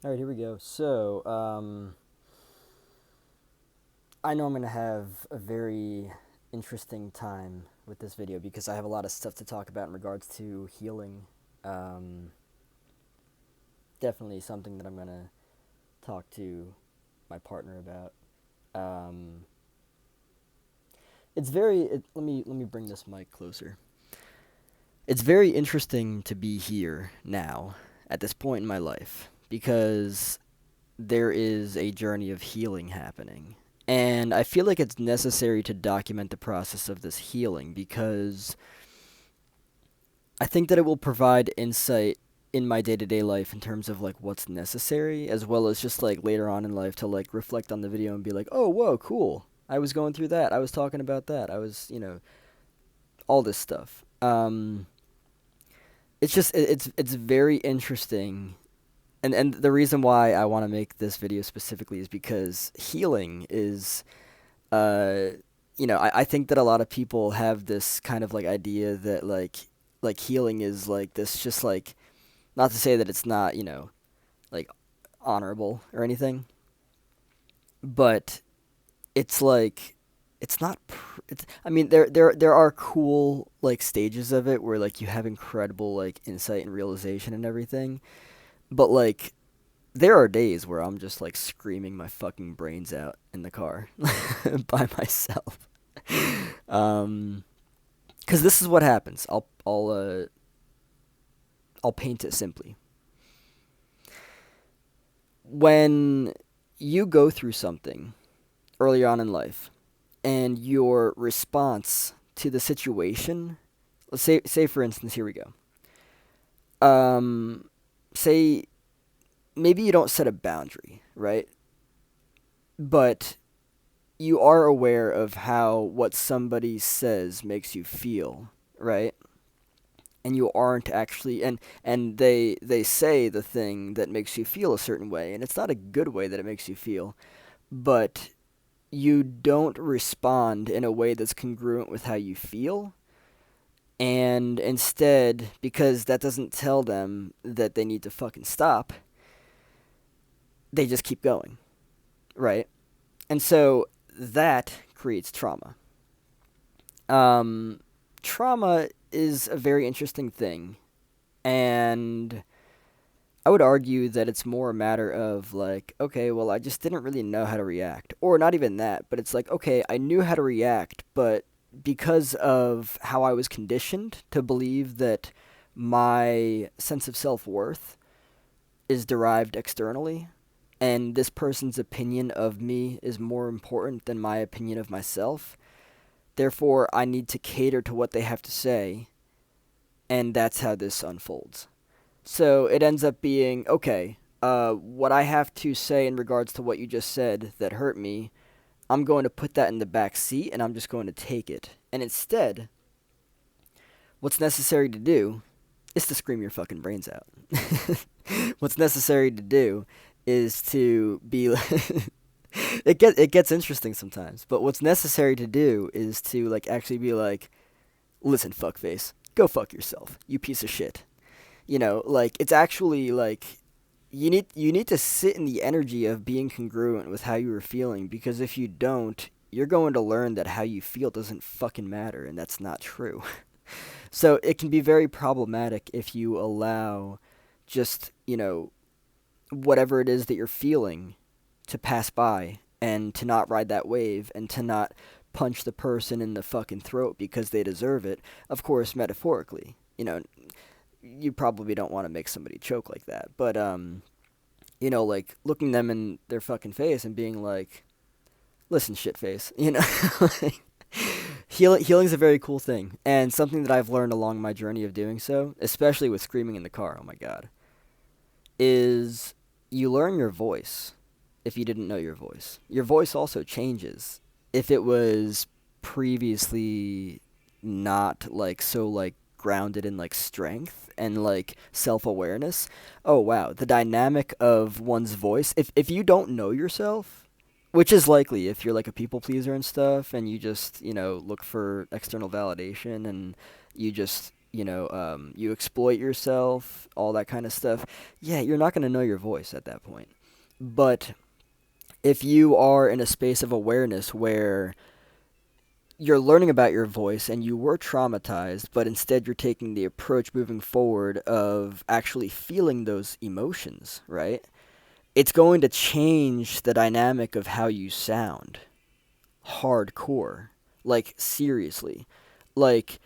All right, here we go. So, I know I'm going to have a very interesting time with this video because I have a lot of stuff to talk about in regards to healing. Um, Definitely something that I'm going to talk to my partner about. Um, let me bring this mic closer. It's very interesting to be here now at this point in my life because there is a journey of healing happening. And I feel like it's necessary to document the process of this healing because I think that it will provide insight in my day-to-day life in terms of like what's necessary as well as just like later on in life to like reflect on the video and be like, "Oh, whoa, cool. I was going through that. I was talking about that. I was, all this stuff." It's very interesting, and the reason why I want to make this video specifically is because healing is uh I think that a lot of people have this kind of like idea that like healing is like this, just like, not to say that it's not, like honorable or anything, but it's like it's not it's, I mean, there are cool like stages of it where like you have incredible like insight and realization and everything, but like there are days where I'm just like screaming my fucking brains out in the car by myself. Um, because this is what happens. I'll paint it simply. When you go through something early on in life, and your response to the situation, let's say for instance, here we go. Um, Say maybe you don't set a boundary, right? But you are aware of how what somebody says makes you feel, right? And you aren't actually, and they say the thing that makes you feel a certain way, and it's not a good way that it makes you feel, but you don't respond in a way that's congruent with how you feel, and instead, because that doesn't tell them that they need to fucking stop, they just keep going, right? And so that creates trauma. um Trauma is a very interesting thing, and I would argue that it's more a matter of like, okay, well, I just didn't really know how to react. Or not even that, but it's like, okay, I knew how to react, but because of how I was conditioned to believe that my sense of self worth is derived externally, and this person's opinion of me is more important than my opinion of myself. Therefore, I need to cater to what they have to say, and that's how this unfolds. So it ends up being, okay, what I have to say in regards to what you just said that hurt me, I'm going to put that in the back seat and I'm just going to take it. And instead, what's necessary to do is to scream your fucking brains out. What's necessary to do is to be. It gets interesting sometimes, but what's necessary to do is to like actually be like, listen, fuckface, go fuck yourself, you piece of shit. Like it's actually like you need to sit in the energy of being congruent with how you were feeling, because if you don't, you're going to learn that how you feel doesn't fucking matter, and that's not true. So it can be very problematic if you allow just, whatever it is that you're feeling to pass by, and to not ride that wave, and to not punch the person in the fucking throat because they deserve it. Of course, metaphorically. You probably don't want to make somebody choke like that, but like looking them in their fucking face and being like, "Listen, shit face," like, healing's a very cool thing, and something that I've learned along my journey of doing so, especially with screaming in the car. Oh my god, is you learn your voice. If you didn't know your voice also changes. If it was previously not like so like grounded in like strength and like self-awareness, oh wow, the dynamic of one's voice, if you don't know yourself, which is likely if you're like a people pleaser and stuff, and you just, look for external validation, and you just you exploit yourself, all that kind of stuff, yeah, you're not going to know your voice at that point. But if you are in a space of awareness where you're learning about your voice and you were traumatized, but instead you're taking the approach moving forward of actually feeling those emotions, right? It's going to change the dynamic of how you sound. Hardcore. Like, seriously. Like,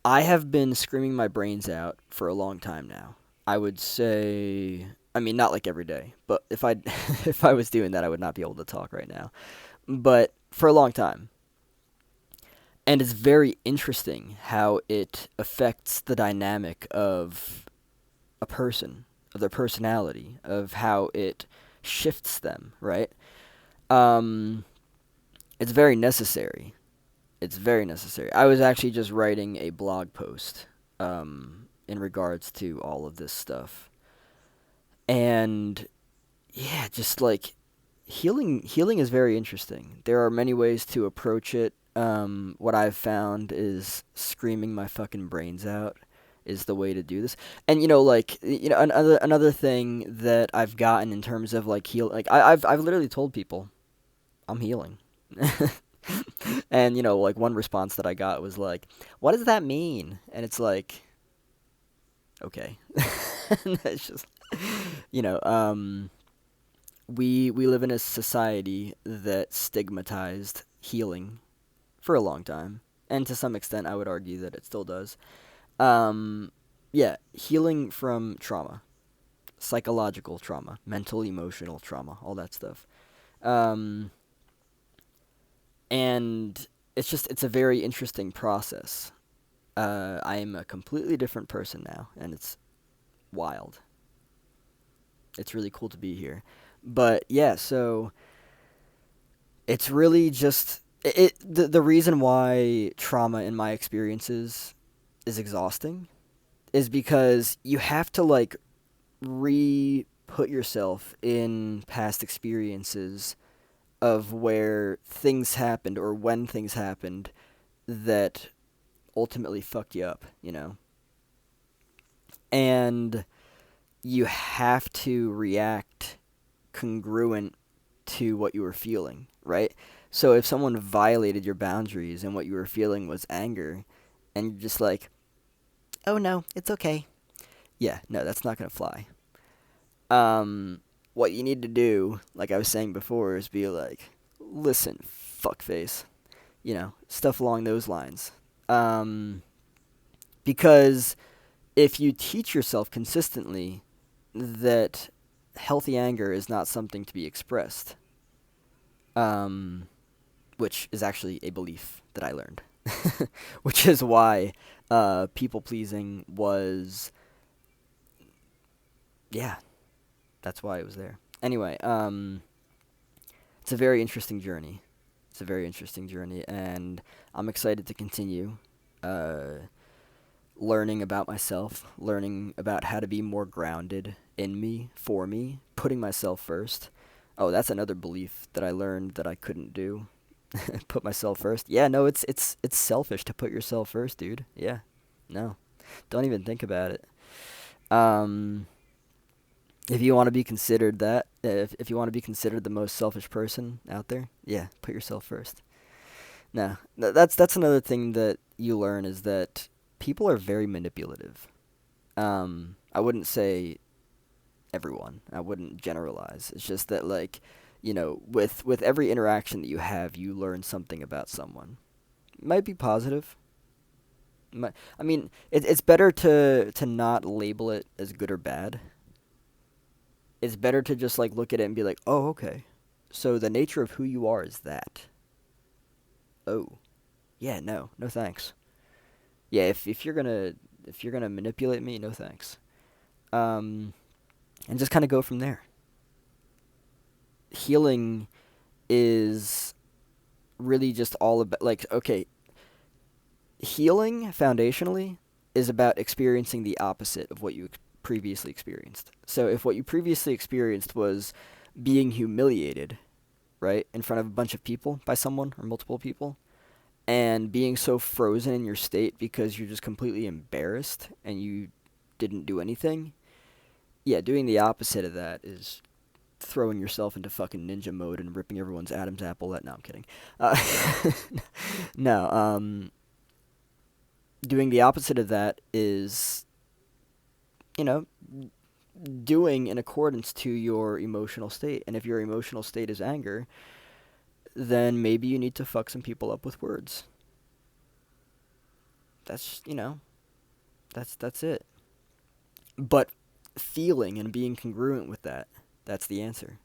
I have been screaming my brains out for a long time now. I would say, I mean, not like every day, but if I if I was doing that, I would not be able to talk right now. But for a long time, and it's very interesting how it affects the dynamic of a person, of their personality, of how it shifts them, right? Um, it's very necessary. It's very necessary. I was actually just writing a blog post in regards to all of this stuff. And yeah, just like healing is very interesting. There are many ways to approach it. What I've found is screaming my fucking brains out is the way to do this. And another thing that I've gotten in terms of like like I've literally told people I'm healing. And like one response that I got was like, "What does that mean?" And it's like, okay. And it's just you know, um we live in a society that stigmatized healing for a long time, and to some extent, I would argue that it still does. Um, yeah, healing from trauma, psychological trauma, mental, emotional trauma, all that stuff. Um, and it's a very interesting process. I am a completely different person now, and it's wild. It's really cool to be here. But yeah, so it's really just the reason why trauma in my experiences is exhausting is because you have to like re put yourself in past experiences of where things happened or when things happened that ultimately fucked you up, and you have to react congruent to what you were feeling, right? So if someone violated your boundaries and what you were feeling was anger, and you're just like, oh no, it's okay. Yeah, no, that's not gonna fly. What you need to do, like I was saying before, is be like, listen, fuckface. Stuff along those lines. Um, because if you teach yourself consistently that healthy anger is not something to be expressed, um, which is actually a belief that I learned, which is why people pleasing was, yeah, that's why it was there. Anyway, it's a very interesting journey. It's a very interesting journey, and I'm excited to continue uh, learning about myself, learning about how to be more grounded in me, for me, putting myself first. Oh, that's another belief that I learned that I couldn't do. Put myself first. Yeah, no, it's selfish to put yourself first, dude. Yeah. No. Don't even think about it. Um if you want to be considered that, if you want to be considered the most selfish person out there, yeah, put yourself first. No, that's another thing that you learn is that people are very manipulative. I wouldn't say everyone. I wouldn't generalize. It's just that like, with every interaction that you have, you learn something about someone. Might be positive. I mean, it's better to not label it as good or bad. It's better to just like look at it and be like, "Oh, okay. So the nature of who you are is that." Oh. Yeah, no. No thanks. Yeah, if you're gonna manipulate me, no thanks. Um and just kind of go from there. Healing is really just all about like, okay, healing foundationally is about experiencing the opposite of what you previously experienced. So if what you previously experienced was being humiliated, right, in front of a bunch of people by someone or multiple people, and being so frozen in your state because you're just completely embarrassed and you didn't do anything. Yeah, doing the opposite of that is throwing yourself into fucking ninja mode and ripping everyone's Adam's apple. No, I'm kidding. Uh, no, doing the opposite of that is, you know, doing in accordance to your emotional state. And if your emotional state is anger, then maybe you need to fuck some people up with words. That's, that's it. But feeling and being congruent with that, that's the answer.